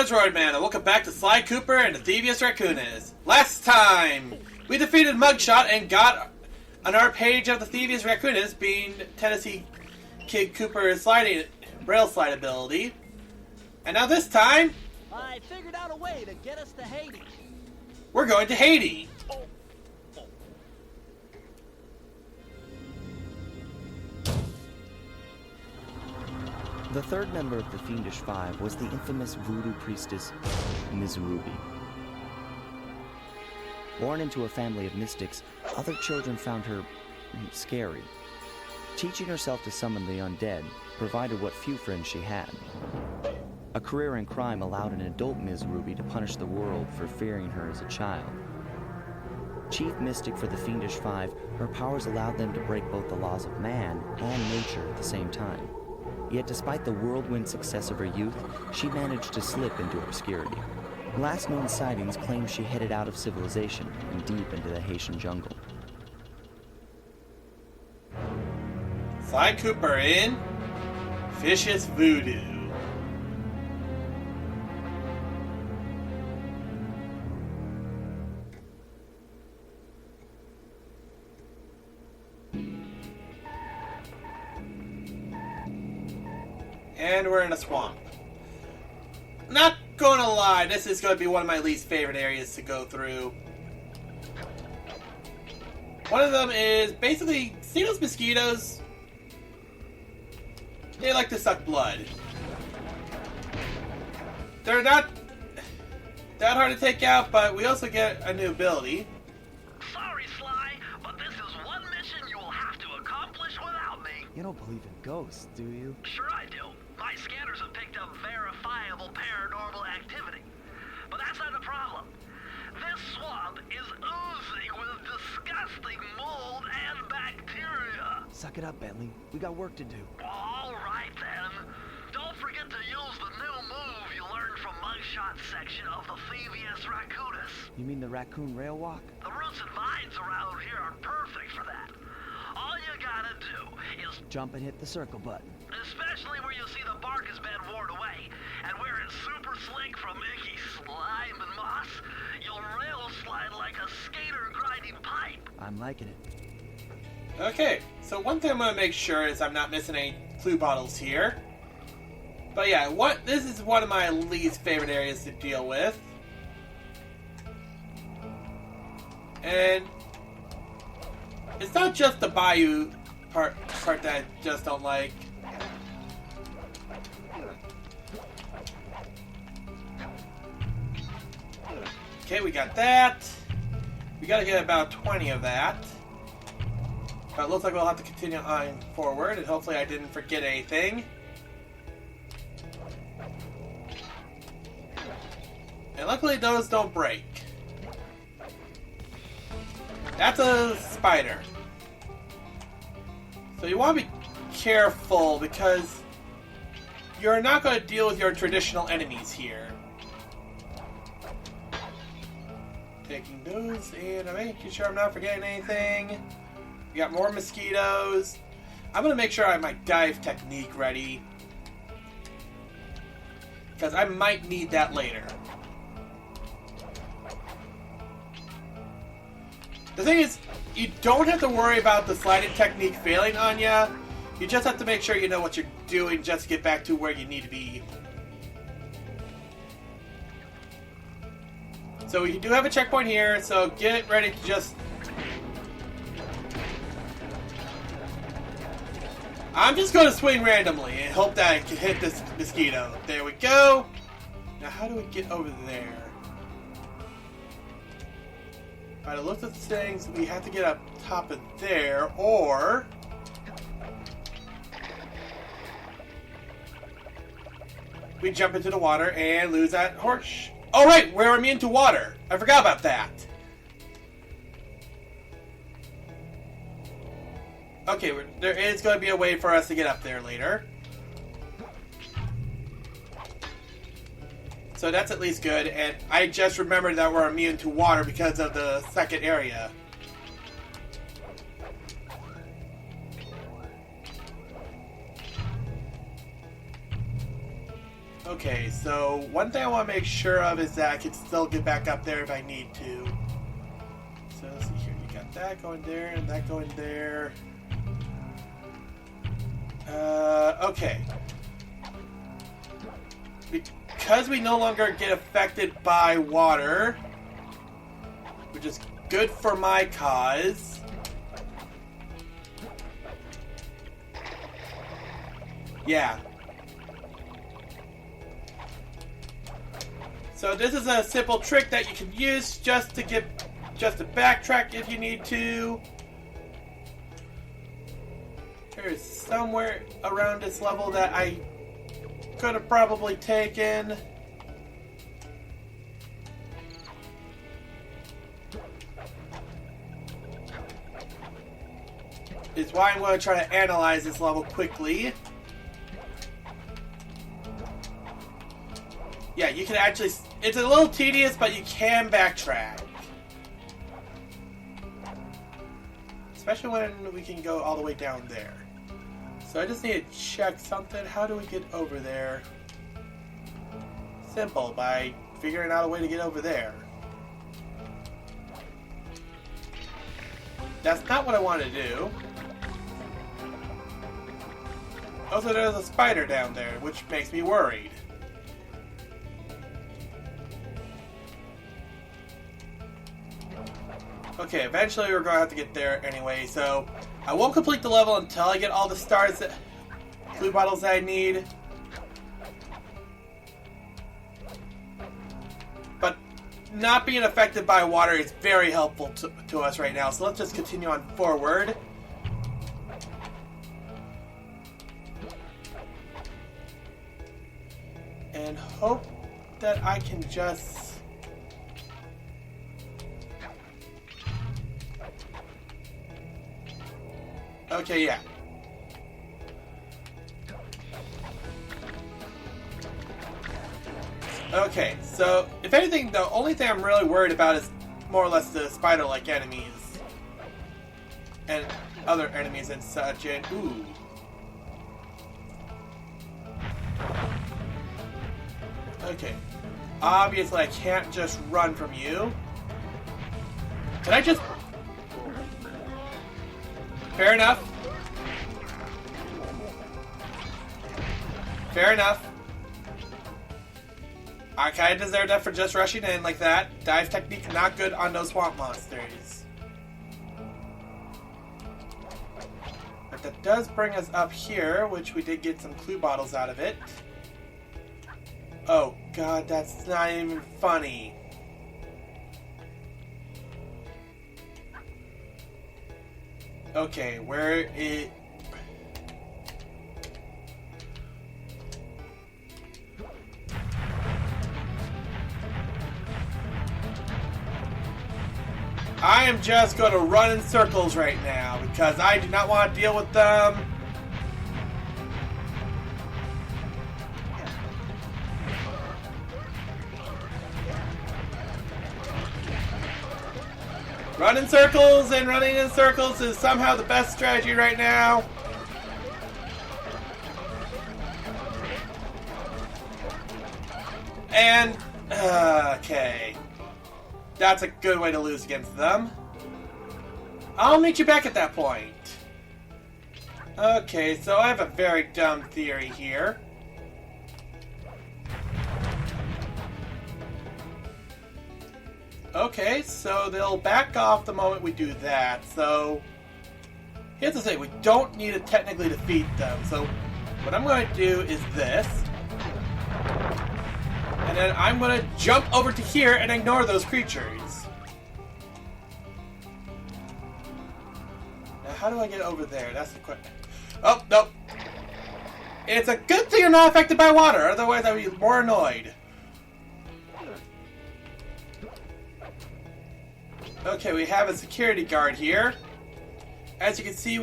it's Roidman, and welcome back to Sly Cooper and the Thievius Raccoonus. Last time, we defeated Mugshot and got on our page of the Thievius Raccoonus being Tennessee Kid Cooper's rail slide ability. And now this time, I figured out a way to get us to Haiti. We're going to Haiti. The third member of the Fiendish Five was the infamous voodoo priestess, Ms. Ruby. Born into a family of mystics, other children found her scary. Teaching herself to summon the undead provided what few friends she had. A career in crime allowed an adult Ms. Ruby to punish the world for fearing her as a child. Chief mystic for the Fiendish Five, her powers allowed them to break both the laws of man and nature at the same time. Yet despite the whirlwind success of her youth, she managed to slip into obscurity. Last known sightings claim she headed out of civilization and deep into the Haitian jungle. Sly Cooper in Vicious Voodoo. And we're in a swamp. Not gonna lie, this is gonna be one of my least favorite areas to go through. One of them is basically, see those mosquitoes? They like to suck blood. They're not that hard to take out, but we also get a new ability. Sorry, Sly, but this is one mission you will have to accomplish without me. You don't believe in ghosts, do you? Sure I do. My scanners have picked up verifiable paranormal activity. But that's not the problem. This swamp is oozing with disgusting mold and bacteria. Suck it up, Bentley. We got work to do. All right, then. Don't forget to use the new move you learned from Mugshot's section of the Thievius Raccoonus. You mean the raccoon rail walk? The roots and vines around here are perfect for that. All you gotta do is Jump and hit the circle button. especially where you see the bark has been worn away, and where it's super slick from icky slime and moss, you'll rail slide like a skater grinding pipe. I'm liking it. Okay, so one thing I'm gonna make sure is I'm not missing any clue bottles here. But yeah, this is one of my least favorite areas to deal with. And it's not just the bayou part that I just don't like. Okay, we got that. We gotta get about 20 of that. But it looks like we'll have to continue on forward, and hopefully I didn't forget anything. And luckily those don't break. That's a spider. So you want to be careful because you're not going to deal with your traditional enemies here. Taking those and I'm making sure I'm not forgetting anything. We got more mosquitoes. I'm going to make sure I have my dive technique ready, because I might need that later. The thing is, you don't have to worry about the sliding technique failing on ya. You just have to make sure you know what you're doing just to get back to where you need to be. So we do have a checkpoint here, so get ready to just... I'm just going to swing randomly and hope that I can hit this mosquito. There we go. Now how do we get over there? By the looks of things, we have to get up top of there, or... we jump into the water and lose that horse. Oh right, we're immune to water. I forgot about that. Okay, there is going to be a way for us to get up there later. So that's at least good, and I just remembered that we're immune to water because of the second area. Okay, so one thing I want to make sure of is that I can still get back up there if I need to. So let's see here. You got that going there and that going there. Okay. Because we no longer get affected by water, which is good for my cause. Yeah. So this is a simple trick that you can use just to backtrack if you need to. There's somewhere around this level that I could have probably taken. Is why I'm going to try to analyze this level quickly. Yeah, you can actually... It's a little tedious, but you can backtrack. Especially when we can go all the way down there. So I just need to check something. How do we get over there? Simple, by figuring out a way to get over there. That's not what I want to do. Also, there's a spider down there, which makes me worried. Okay, eventually we're going to have to get there anyway, so I won't complete the level until I get all the stars, blue bottles that I need. But not being affected by water is very helpful to us right now, so let's just continue on forward. And hope that I can just... Okay, yeah. Okay, so if anything, the only thing I'm really worried about is more or less the spider-like enemies and other enemies and such. And ooh, okay. Obviously, I can't just run from you. Can I just? Fair enough. Fair enough. I kind of deserve that for just rushing in like that. Dive technique not good on those swamp monsters. But that does bring us up here, which we did get some clue bottles out of it. Oh god, that's not even funny. Okay, where is... I am just going to run in circles right now because I do not want to deal with them. Running circles and running in circles is somehow the best strategy right now. And, okay. That's a good way to lose against them. I'll meet you back at that point. Okay, so I have a very dumb theory here. Okay, so they'll back off the moment we do that. So, here's the thing. We don't need to technically defeat them. So, what I'm going to do is this. And then I'm going to jump over to here and ignore those creatures. Now, how do I get over there? That's the question. Oh, nope. It's a good thing you're not affected by water. Otherwise, I'd be more annoyed. Okay, we have a security guard here. As you can see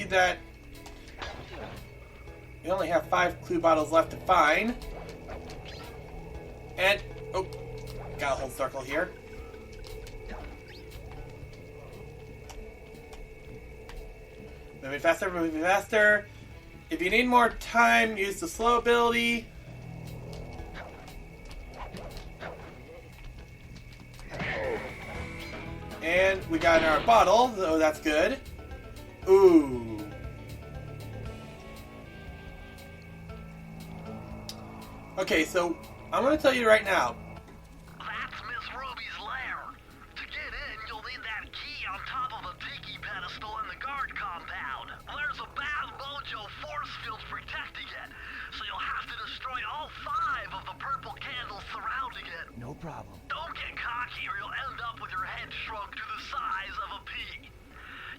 that we only have 5 clue bottles left to find. And, oh, got a whole circle here. Moving faster, moving faster. If you need more time, use the slow ability. And we got our bottle, so that's good. Ooh. Okay, so I'm going to tell you right now. That's Miss Ruby's lair. To get in, you'll need that key on top of a tiki pedestal in the guard compound. There's a bad mojo force field protecting it, so you'll have to destroy all 5 of the purple candles surrounding it. No problem. Don't get cocky or you'll end up with your head shrunk to the size of a pea.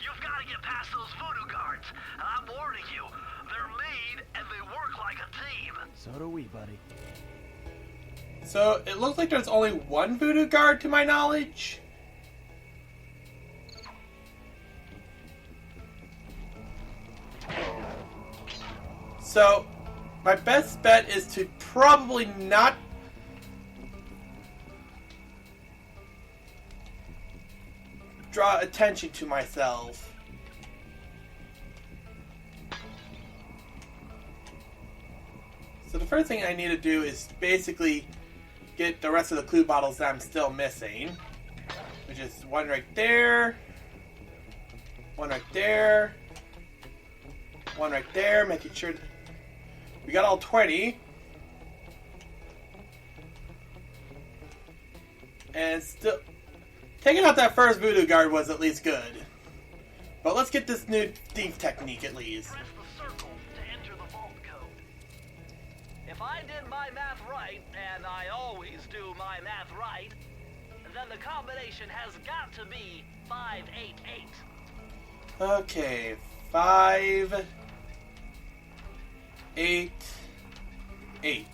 You've got to get past those voodoo guards, and I'm warning you, they're mean and they work like a team. So do we, buddy. So it looks like there's only one voodoo guard to my knowledge. So my best bet is to probably not draw attention to myself. So the first thing I need to do is basically get the rest of the clue bottles that I'm still missing. Which is one right there. One right there. One right there, making sure we got all 20. And still, taking out that first voodoo guard was at least good. But let's get this new thief technique at least. Press the circle to enter the vault code. If I did my math right, and I always do my math right, then the combination has got to be 588. Okay, 5, 8, 8.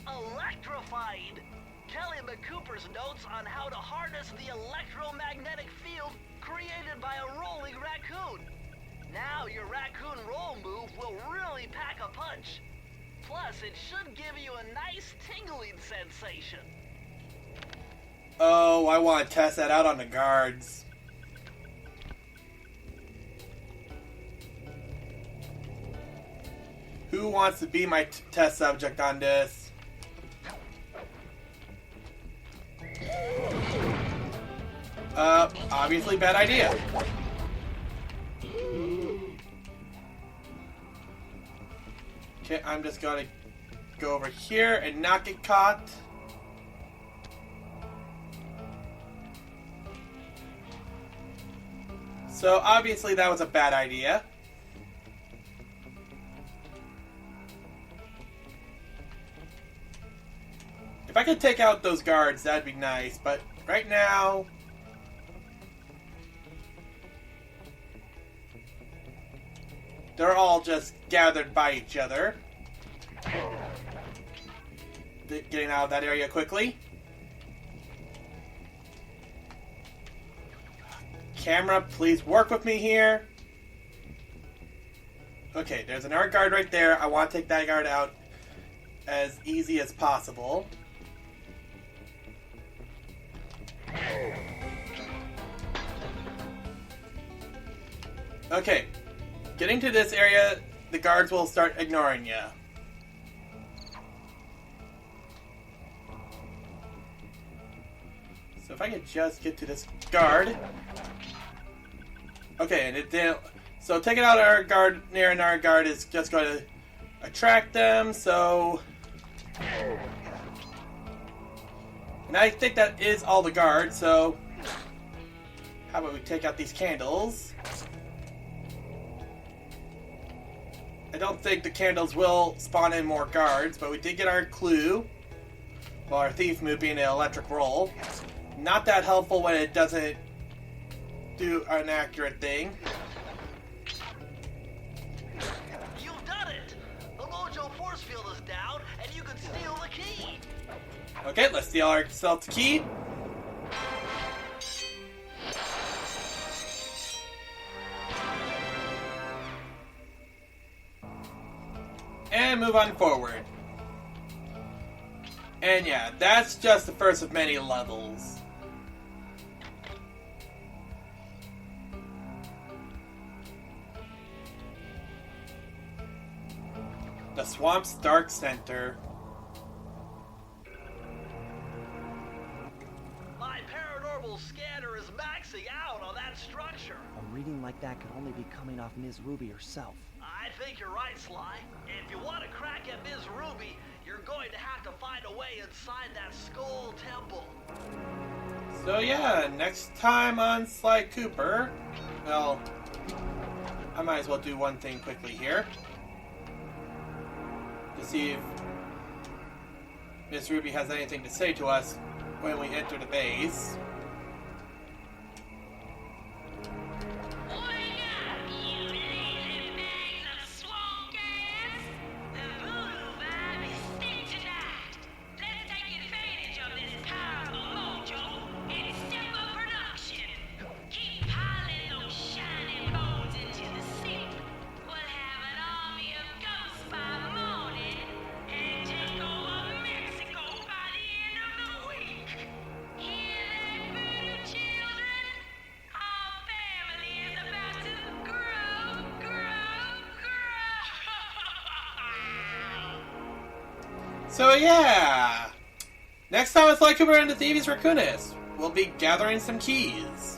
Electrified! Kelly McCooper's notes on how to harness the electromagnetic field created by a rolling raccoon. Now your raccoon roll move will really pack a punch. Plus, it should give you a nice tingling sensation. Oh, I want to test that out on the guards. Who wants to be my test subject on this? Obviously bad idea. Okay, I'm just gonna go over here and not get caught. So obviously that was a bad idea. If I could take out those guards, that'd be nice, but right now they're all just gathered by each other. Getting out of that area quickly. Camera, please work with me here. Okay, there's another guard right there. I want to take that guard out as easy as possible. Okay, getting to this area, the guards will start ignoring you. So if I could just get to this guard. Okay, and it didn't. So taking out our guard near another guard is just going to attract them, so. And I think that is all the guards, so. How about we take out these candles? I don't think the candles will spawn in more guards, but we did get our clue. Well, our thief move being an electric roll. Not that helpful when it doesn't do an accurate thing. You've done it! The Mojo force field is down, and you can steal the key! Okay, let's steal ourselves the key. And move on forward. And yeah, that's just the first of many levels. The swamp's dark center. My paranormal scanner is maxing out on that structure. A reading like that could only be coming off Ms. Ruby herself. I think you're right, Sly. If you want to crack at Ms. Ruby, you're going to have to find a way inside that skull temple. So yeah, next time on Sly Cooper, well, I might as well do one thing quickly here. To see if Miss Ruby has anything to say to us when we enter the base. So yeah, next time on Sly Cooper and the Thievius Raccoonus, we'll be gathering some keys.